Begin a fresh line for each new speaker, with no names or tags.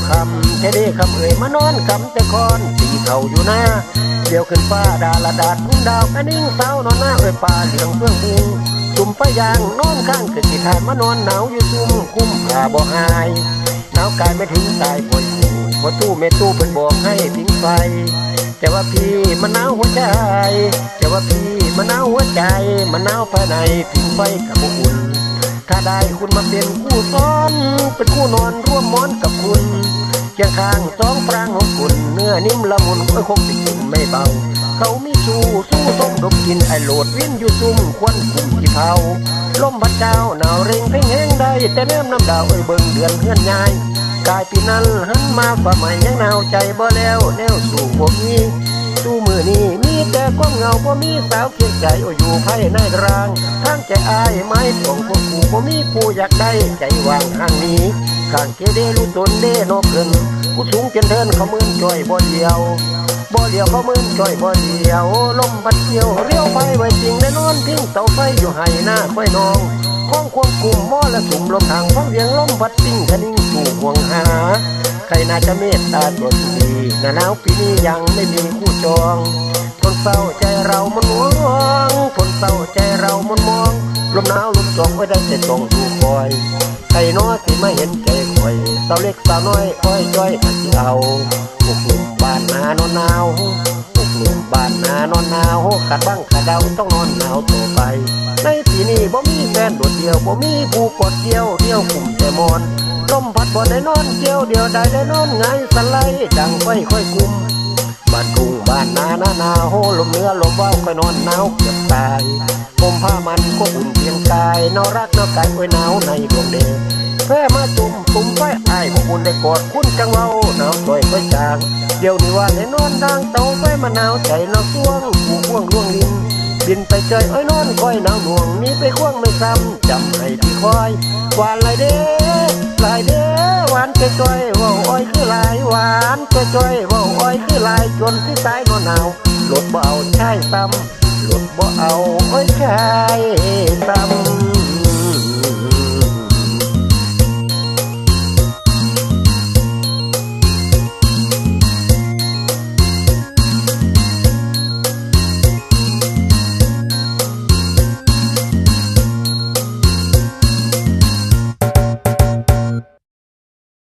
คำแค่ได้คำเอ่ยมานอนคำแต่คอนตีเข่าอยู่หน้าเดี๋ยวขึ้นฟ้าดาละดาดทุ่งดาวกระนิ่งเศร้านอนหน้าเอ่ยป่าเหลืองเฟื่องฟูจุ่มไฟยางนอนข้างขึ้นที่ทานมานอนหนาวอยู่ซุ่มคุ้มผ้าบ่หายหนาวกายไม่ถึงตายป่วยอยู่พอตู้เมตู้เป็นบอกให้ทิ้งไฟแต่ว่าพี่มันหนาวหัวใจแต่ว่าพี่มันหนาวหัวใจมันหนาวภายในทิ้งไฟกับอุ่นถ้าได้คุณมาเป็นคู่ซ้อนเป็นคู่นอนร่วมม้อนกับคุณเคียงข้างสองปรางของคุณเนื้อนิ่มละมุนคงติดถึงไม่เบาเขามีชูสู้ส้มดมกินไอโหลดวิ่นอยู่ซุ่มควันกลุ่มที่เผาลมพัดเจ้าหนาวเร่งเพ่งแห้งได้แต่เนื้อน้ำดาวเบิ่งเดือนเฮือนยายกายปีนั้นหันมาฝ่าใหม่ยังหนาวใจบ่แล้วแนวสู่พวกนี้สู้มือนี้มีแต่ความเงาบ่มีสาวเคียงใจอยู่ภายในรางทางใจอายไม้ตองพวกผู้บ่มีผู้อยากได้ใจวางห่างนี้ข้างเกเดรู้ตนเดโนเกินผู้สูงเจนเทินเขามือนจ่อยบ่เดียวเขามือนจ่อยบ่เดียวลมบัดเกี่ยวเลี้ยวไปไว้จริงได้นอนพิงเสาไฟอยู่ให้หน้าค่อยนองข้องควงกลุ่มมอและสุ่มลมทางฟังเสียงลมพัดปิ้งคะนิ่งสู่ห่วงหาใครน่าจะเมตตาตัวดีหน้าหนาวปีนี้ยังไม่มีคู่จองทนเศร้าใจเรามันห่วงทนเศร้าใจเรามันมองลมหนาวลมจองไว้ได้แต่ต้องดูคอยใครน้อที่ไม่เห็นใจคอยสาวเล็กสาวน้อยอ้อยจ้อยขัดเอาพวกหนุ่มบ้านนานอนหนาวพวกหนุ่มบ้านนานอนหนาวขาดบ้างขาดเดาต้องนอนหนาวต่อไปในปีนี้บ่มีแฟนโดดเดียวบ่มีผู้กอดเดียวกลุ่มแต่มอนลมพัดบ่ได้นอนเดียวได้นอนไงสไลด์ดังไฟค่อยกุมบ้านทุ่งบ้านนาหนาวลมเนื้อลมว่าวค่อยนอนหนาวเกือบตายผมผ้ามันก็อุ่นเพียงกายนอรักนอกายไว้หนาวในดวงเดชแพ้มาจุ่มไฟไอ้พวกคุณได้กอดคุณจังเว้าหนาวต่อยค่อยจางเดี๋ยวนี้ว่าให้นอนดังเตาไฟมาหนาวใจนอกช่วงผู้ห่วงล่วงลิ้นบินไปเจยนอนคอยหนาวหน่วงนี้ไปควงไม่ซ้ำจำให้พี่คอยหวานลายเด้หวานจ้อยว่าอ้อยคือลายหวานจ้อยว่าอ้อยคือลายจนที่ตายนอนหนาวหลดเบา